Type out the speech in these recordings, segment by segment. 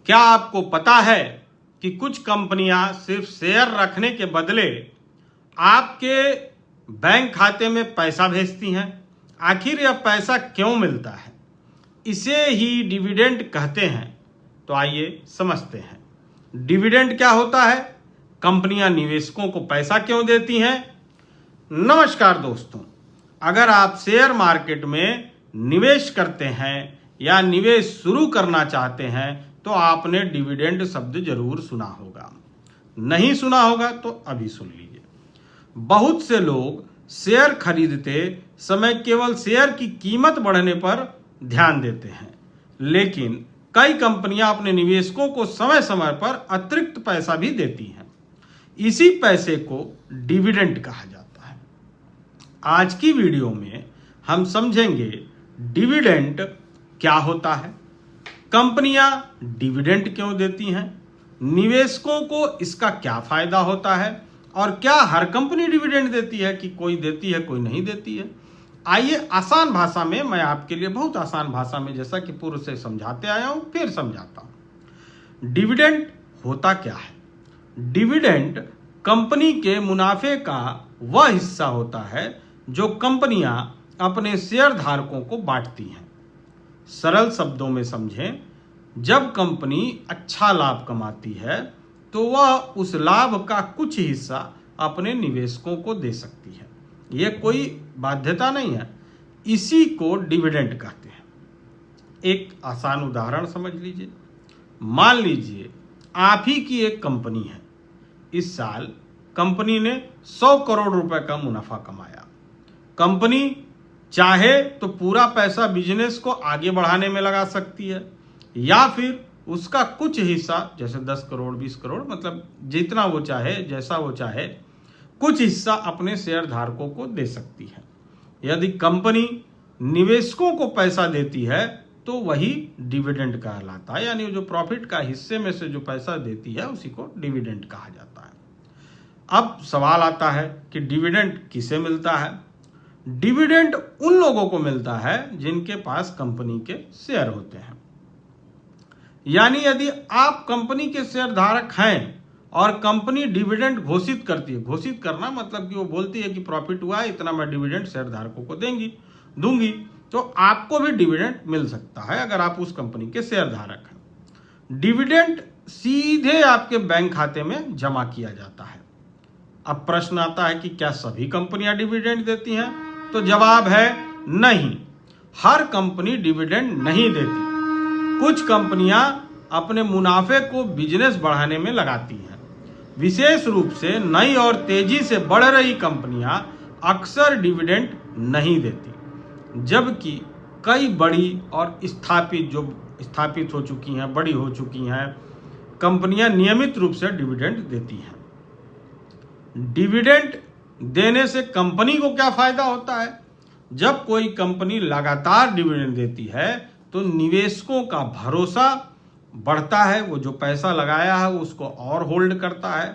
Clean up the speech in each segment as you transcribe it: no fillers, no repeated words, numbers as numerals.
क्या आपको पता है कि कुछ कंपनियां सिर्फ शेयर रखने के बदले आपके बैंक खाते में पैसा भेजती हैं? आखिर यह पैसा क्यों मिलता है? इसे ही डिविडेंड कहते हैं। तो आइए समझते हैं डिविडेंड क्या होता है, कंपनियां निवेशकों को पैसा क्यों देती हैं। नमस्कार दोस्तों, अगर आप शेयर मार्केट में निवेश करते हैं या निवेश शुरू करना चाहते हैं तो आपने डिविडेंड शब्द जरूर सुना होगा। नहीं सुना होगा तो अभी सुन लीजिए। बहुत से लोग शेयर खरीदते समय केवल शेयर की कीमत बढ़ने पर ध्यान देते हैं, लेकिन कई कंपनियां अपने निवेशकों को समय समय पर अतिरिक्त पैसा भी देती हैं। इसी पैसे को डिविडेंड कहा जाता है। आज की वीडियो में हम समझेंगे डिविडेंड क्या होता है, कंपनियां डिविडेंड क्यों देती हैं, निवेशकों को इसका क्या फायदा होता है और क्या हर कंपनी डिविडेंड देती है कि कोई देती है कोई नहीं देती है। आइए आसान भाषा में, मैं आपके लिए बहुत आसान भाषा में जैसा कि पूर्व से समझाते आया हूं फिर समझाता हूं। डिविडेंड होता क्या है? डिविडेंड कंपनी के मुनाफे का वह हिस्सा होता है जो कंपनियां अपने शेयर धारकों को बांटती हैं। सरल शब्दों में समझें, जब कंपनी अच्छा लाभ कमाती है तो वह उस लाभ का कुछ हिस्सा अपने निवेशकों को दे सकती है। यह कोई बाध्यता नहीं है, इसी को डिविडेंड कहते हैं। एक आसान उदाहरण समझ लीजिए। मान लीजिए आप ही की एक कंपनी है। इस साल कंपनी ने 100 करोड़ रुपए का मुनाफा कमाया। कंपनी चाहे तो पूरा पैसा बिजनेस को आगे बढ़ाने में लगा सकती है या फिर उसका कुछ हिस्सा, जैसे 10 करोड़ 20 करोड़, मतलब जितना वो चाहे, जैसा वो चाहे, कुछ हिस्सा अपने शेयर धारकों को दे सकती है। यदि कंपनी निवेशकों को पैसा देती है तो वही डिविडेंड कहलाता है, यानी जो प्रॉफिट का हिस्से में से जो पैसा देती है उसी को डिविडेंड कहा जाता है। अब सवाल आता है कि डिविडेंड किसे मिलता है? डिविडेंड उन लोगों को मिलता है जिनके पास कंपनी के शेयर होते हैं। यानी यदि आप कंपनी के शेयर धारक हैं और कंपनी डिविडेंड घोषित करती है, घोषित करना मतलब कि वो बोलती है कि प्रॉफिट हुआ है इतना, मैं डिविडेंड शेयर धारकों को दूंगी, तो आपको भी डिविडेंड मिल सकता है अगर आप उस कंपनी के शेयर धारक हैं। डिविडेंड सीधे आपके बैंक खाते में जमा किया जाता है। अब प्रश्न आता है कि क्या सभी कंपनियां डिविडेंड देती हैं? तो जवाब है नहीं, हर कंपनी डिविडेंड नहीं देती। कुछ कंपनियां अपने मुनाफे को बिजनेस बढ़ाने में लगाती हैं। विशेष रूप से नई और तेजी से बढ़ रही कंपनियां अक्सर डिविडेंड नहीं देती, जबकि कई बड़ी और स्थापित हो चुकी हैं, बड़ी हो चुकी हैं कंपनियां नियमित रूप से डिविडेंड देती हैं। डिविडेंड देने से कंपनी को क्या फायदा होता है? जब कोई कंपनी लगातार डिविडेंड देती है तो निवेशकों का भरोसा बढ़ता है, वो जो पैसा लगाया है उसको और होल्ड करता है।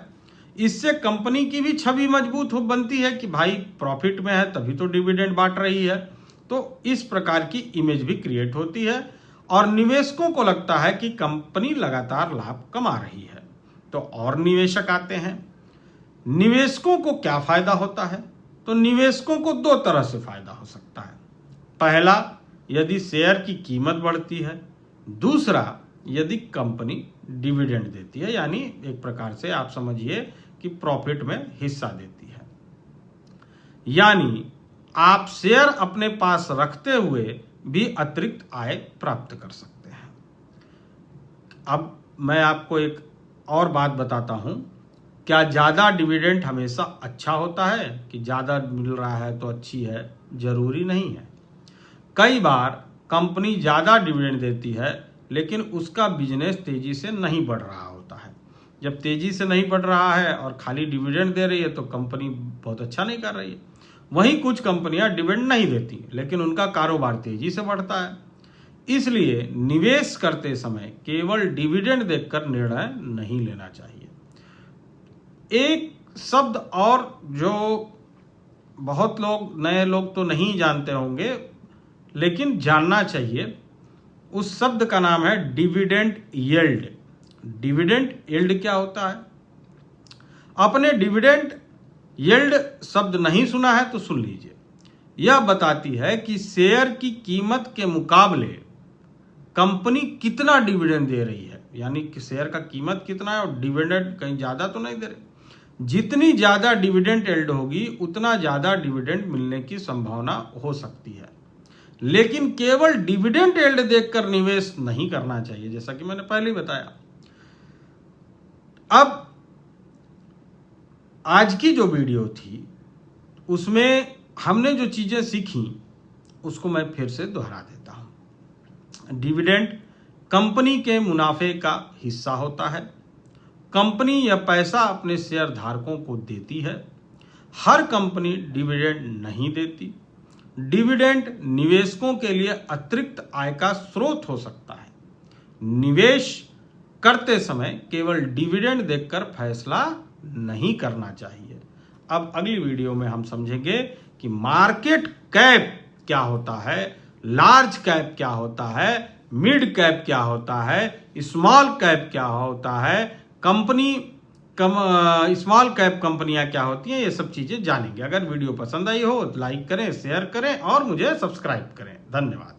इससे कंपनी की भी छवि मजबूत बनती है कि भाई प्रॉफिट में है तभी तो डिविडेंड बांट रही है। तो इस प्रकार की इमेज भी क्रिएट होती है और निवेशकों को लगता है कि कंपनी लगातार लाभ कमा रही है, तो और निवेशक आते हैं। निवेशकों को क्या फायदा होता है? तो निवेशकों को दो तरह से फायदा हो सकता है। पहला, यदि शेयर की कीमत बढ़ती है। दूसरा, यदि कंपनी डिविडेंड देती है, यानी एक प्रकार से आप समझिए कि प्रॉफिट में हिस्सा देती है। यानी आप शेयर अपने पास रखते हुए भी अतिरिक्त आय प्राप्त कर सकते हैं। अब मैं आपको एक और बात बताता हूं, क्या ज्यादा डिविडेंड हमेशा अच्छा होता है कि ज्यादा मिल रहा है तो अच्छी है? जरूरी नहीं है। कई बार कंपनी ज्यादा डिविडेंड देती है लेकिन उसका बिजनेस तेजी से नहीं बढ़ रहा होता है। जब तेजी से नहीं बढ़ रहा है और खाली डिविडेंड दे रही है तो कंपनी बहुत अच्छा नहीं कर रही है। वहीं कुछ कंपनियां डिविडेंड नहीं देती लेकिन उनका कारोबार तेजी से बढ़ता है। इसलिए निवेश करते समय केवल डिविडेंड देखकर निर्णय नहीं लेना चाहिए। एक शब्द और जो बहुत लोग, नए लोग तो नहीं जानते होंगे लेकिन जानना चाहिए, उस शब्द का नाम है डिविडेंड यील्ड। डिविडेंड यील्ड क्या होता है? आपने डिविडेंड यील्ड शब्द नहीं सुना है तो सुन लीजिए। यह बताती है कि शेयर की कीमत के मुकाबले कंपनी कितना डिविडेंड दे रही है, यानी कि शेयर का कीमत कितना है और डिविडेंड कहीं ज्यादा तो नहीं दे रही। जितनी ज्यादा डिविडेंड यील्ड होगी उतना ज्यादा डिविडेंड मिलने की संभावना हो सकती है, लेकिन केवल डिविडेंड यील्ड देखकर निवेश नहीं करना चाहिए, जैसा कि मैंने पहले ही बताया। अब आज की जो वीडियो थी उसमें हमने जो चीजें सीखी उसको मैं फिर से दोहरा देता हूं। डिविडेंड कंपनी के मुनाफे का हिस्सा होता है। कंपनी यह पैसा अपने शेयर धारकों को देती है। हर कंपनी डिविडेंड नहीं देती। डिविडेंड निवेशकों के लिए अतिरिक्त आय का स्रोत हो सकता है। निवेश करते समय केवल डिविडेंड देखकर फैसला नहीं करना चाहिए। अब अगली वीडियो में हम समझेंगे कि मार्केट कैप क्या होता है, लार्ज कैप क्या होता है, मिड कैप क्या होता है, स्मॉल कैप क्या होता है, स्मॉल कैप कंपनियां क्या होती हैं, ये सब चीजें जानेंगे। अगर वीडियो पसंद आई हो तो लाइक करें, शेयर करें और मुझे सब्सक्राइब करें। धन्यवाद।